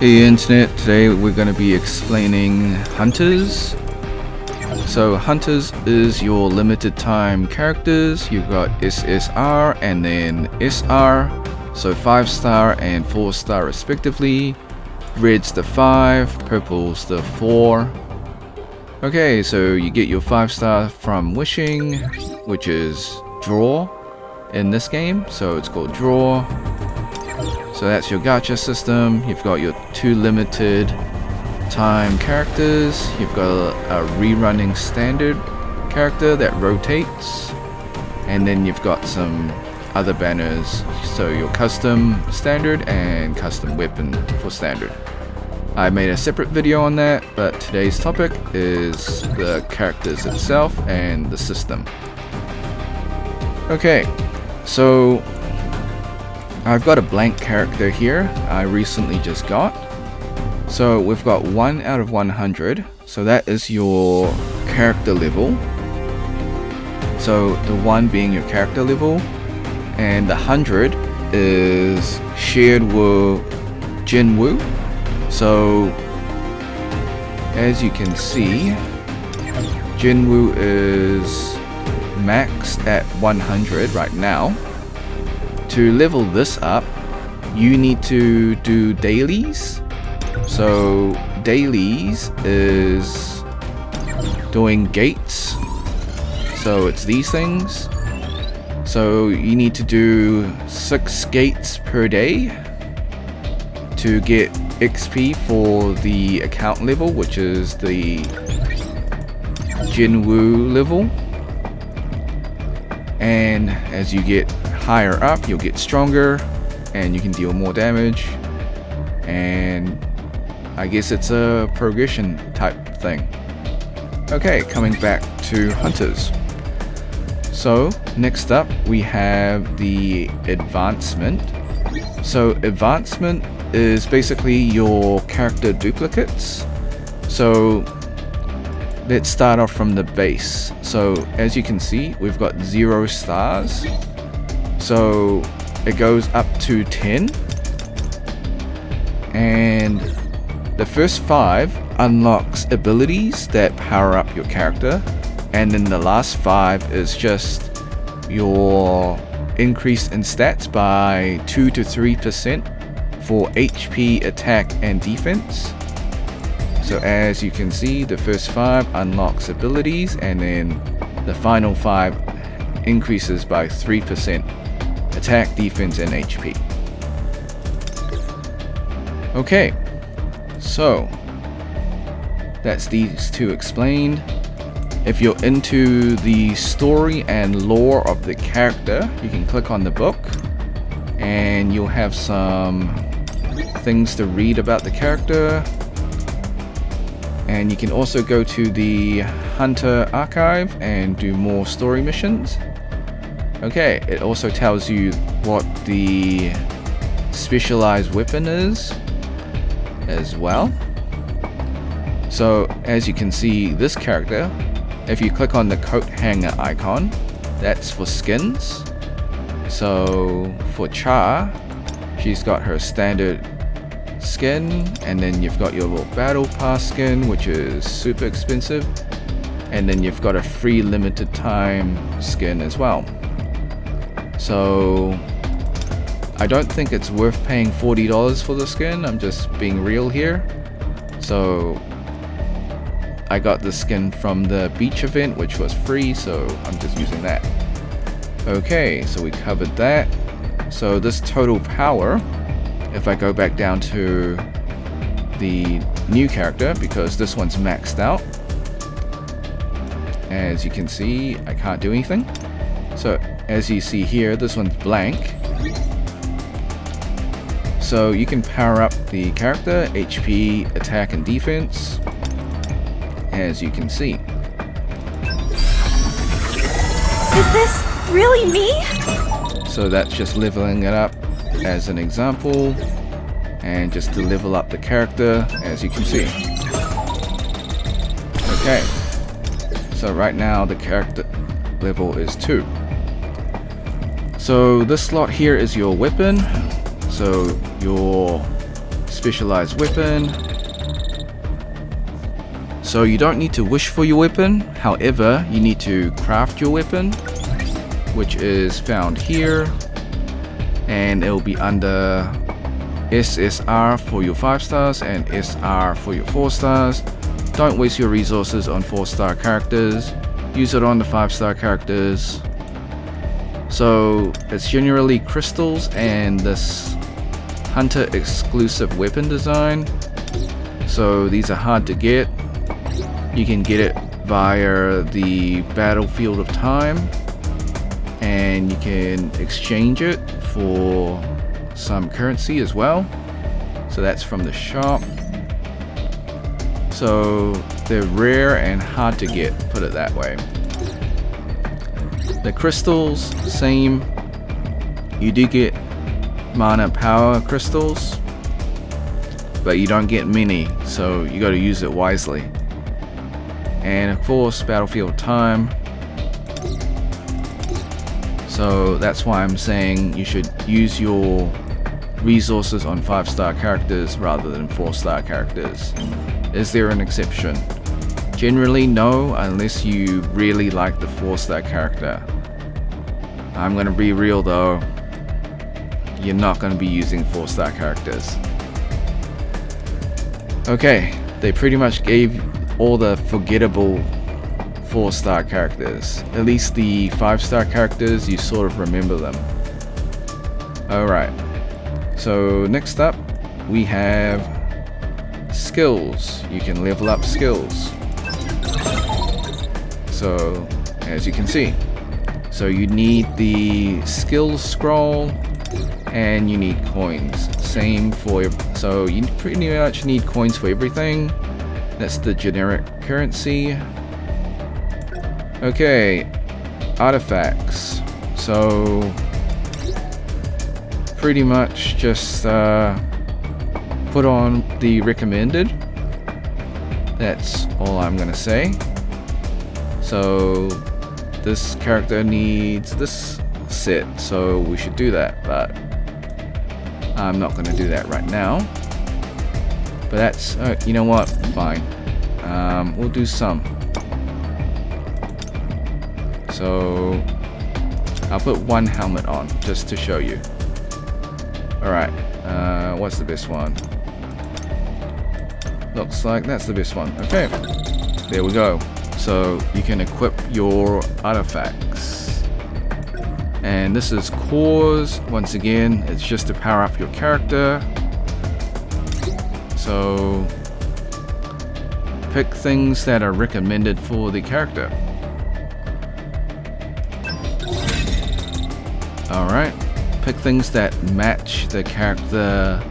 Hey Internet, today we're going to be explaining Hunters. So Hunters is your limited time characters. You've got SSR and then SR, so 5-star and 4-star respectively. Red's the 5, purple's the 4. Okay, so you get your 5-star from wishing, which is draw in this game, so it's called draw. So that's your gacha system. You've got your 2 limited time characters. You've got a rerunning standard character that rotates. And then you've got some other banners. So your custom standard and custom weapon for standard. I made a separate video on that, but today's topic is the characters itself and the system. Okay, so I've got a blank character here I recently just got. So we've got 1 out of 100. So that is your character level. So the 1 being your character level, and the 100 is shared with Jinwoo. So as you can see, Jinwoo is maxed at 100 right now. To level this up, you need to do dailies. So dailies is doing gates. So it's these things. So you need to do 6 gates per day to get XP for the account level, which is the Jinwoo level. And as you get higher up, you'll get stronger and you can deal more damage, and I guess it's a progression type thing. Okay, coming back to Hunters. So next up we have the advancement. So advancement is basically your character duplicates. So let's start off from the base. So as you can see, we've got 0 stars. So it goes up to 10, and the first 5 unlocks abilities that power up your character, and then the last 5 is just your increase in stats by 2 to 3% for HP, attack, and defense. So as you can see, the first 5 unlocks abilities, and then the final 5 increases by 3% attack, defense, and HP. Okay, so that's these 2 explained. If you're into the story and lore of the character, you can click on the book and you'll have some things to read about the character. And you can also go to the Hunter archive and do more story missions. Okay, it also tells you what the specialized weapon is as well. So as you can see, this character, if you click on the coat hanger icon, that's for skins. So for Cha, she's got her standard skin, and then you've got your little battle pass skin, which is super expensive, and then you've got a free limited time skin as well. So I don't think it's worth paying $40 for the skin. I'm just being real here. So I got the skin from the beach event, which was free, so I'm just using that. Okay, so we covered that. So this total power, if I go back down to the new character, because this one's maxed out, as you can see, I can't do anything. So as you see here, this one's blank. So you can power up the character, HP, attack, and defense, as you can see. Is this really me? So that's just leveling it up as an example, and just to level up the character, as you can see. Okay, so right now the character level is 2. So this slot here is your weapon. So your specialized weapon. So you don't need to wish for your weapon, however, you need to craft your weapon, which is found here, and it will be under SSR for your 5 stars and SR for your 4 stars. Don't waste your resources on 4-star characters, use it on the 5-star characters. So it's generally crystals and this hunter exclusive weapon design, so these are hard to get. You can get it via the Battlefield of Time, and you can exchange it for some currency as well. So that's from the shop. So they're rare and hard to get, put it that way. The crystals, same. You do get mana power crystals, but you don't get many, so you got to use it wisely. And of course, Battlefield Time. So that's why I'm saying you should use your resources on 5-star characters rather than 4-star characters. Is there an exception? Generally no, unless you really like the 4-star character. I'm gonna be real though, you're not gonna be using 4-star characters. Okay, they pretty much gave all the forgettable 4-star characters. At least the 5-star characters, you sort of remember them. Alright, so next up we have skills. You can level up skills. So as you can see, so you need the skills scroll and you need coins. Same for, so you pretty much need coins for everything. That's the generic currency. Okay, artifacts. So pretty much just put on the recommended. That's all I'm gonna say. So this character needs this set, so we should do that, but I'm not gonna do that right now. But that's, you know what, fine. We'll do some. So I'll put one helmet on just to show you. Alright, what's the best one? Looks like that's the best one. Okay, there we go. So you can equip your artifacts. And this is cores. Once again, it's just to power up your character. So pick things that are recommended for the character. Alright, pick things that match the character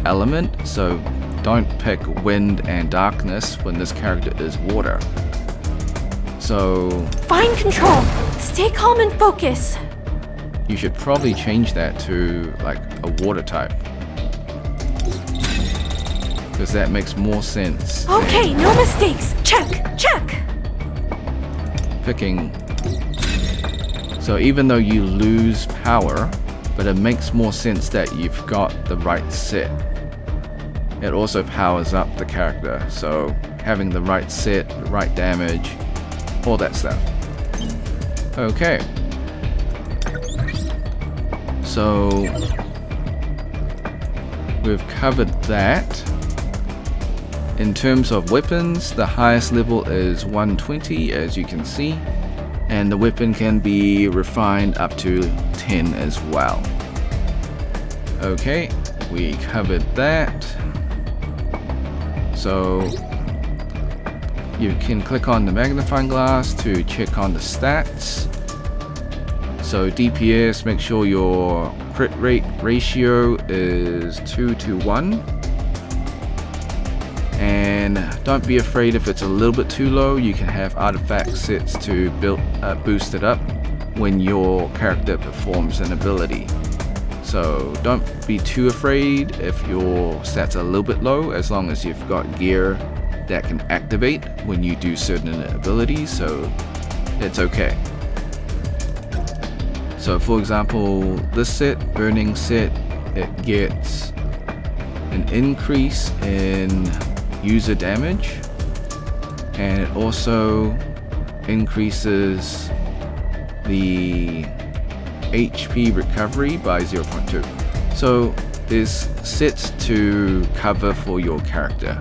element. So don't pick wind and darkness when this character is water. So Find control. Stay calm and focus. you should probably change that to like a water type, because that makes more sense. Okay, no mistakes. Check, check. Picking. So even though you lose power, but it makes more sense that you've got the right set. It also powers up the character, so having the right set, the right damage, all that stuff. Okay. So we've covered that. In terms of weapons, the highest level is 120, as you can see, and the weapon can be refined up to 10 as well. Okay, we covered that. So you can click on the magnifying glass to check on the stats. So DPS, make sure your crit rate ratio is 2:1. And don't be afraid if it's a little bit too low. You can have artifact sets to boost it up when your character performs an ability. So don't be too afraid if your stats are a little bit low, as long as you've got gear that can activate when you do certain abilities, so it's okay. So for example, this set, burning set, it gets an increase in user damage, and it also increases the HP recovery by 0.2. So there's sets to cover for your character.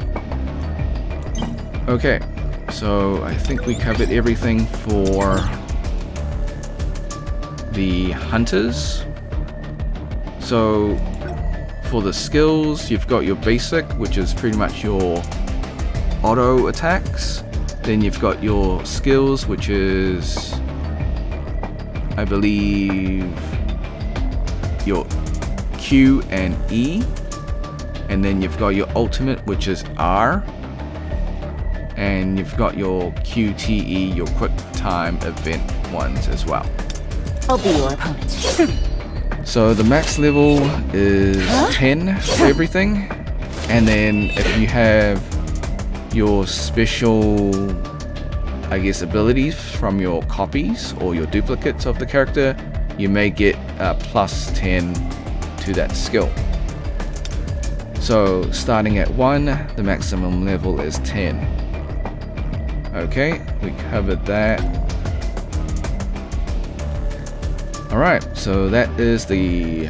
Okay, so I think we covered everything for the hunters. So for the skills, you've got your basic, which is pretty much your auto attacks. Then you've got your skills, which is, I believe, your Q and E. And then you've got your ultimate, which is R. And you've got your QTE, your quick time event ones as well. I'll be your opponent. So the max level is 10 for everything. And then if you have your special, I guess, abilities from your copies or your duplicates of the character, you may get plus 10 to that skill. So starting at 1, the maximum level is 10. Okay, we covered that. Alright, so that is the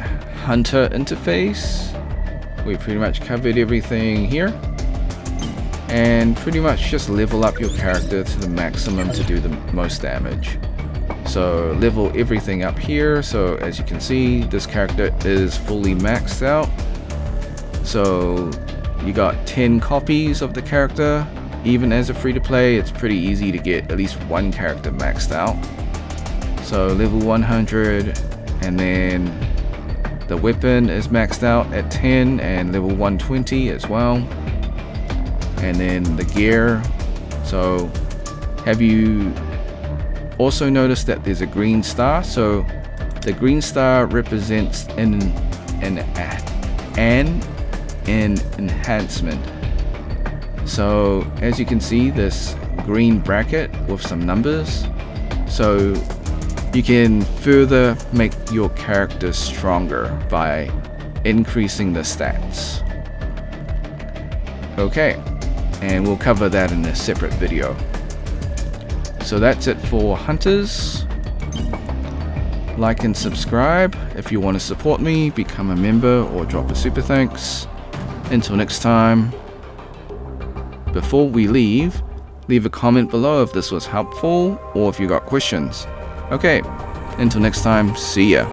hunter interface. We pretty much covered everything here. And pretty much just level up your character to the maximum to do the most damage. So level everything up here. So as you can see, this character is fully maxed out. So you got 10 copies of the character. Even as a free-to-play, it's pretty easy to get at least one character maxed out. So level 100, and then the weapon is maxed out at 10 and level 120 as well. And then the gear. So have you also noticed that there's a green star? So the green star represents an enhancement. So as you can see, this green bracket with some numbers. So you can further make your character stronger by increasing the stats. Okay, and we'll cover that in a separate video. So that's it for hunters. Like and subscribe if you want to support me, become a member, or drop a super thanks. Until next time. Before we leave a comment below if this was helpful or if you got questions. Okay, until next time, see ya.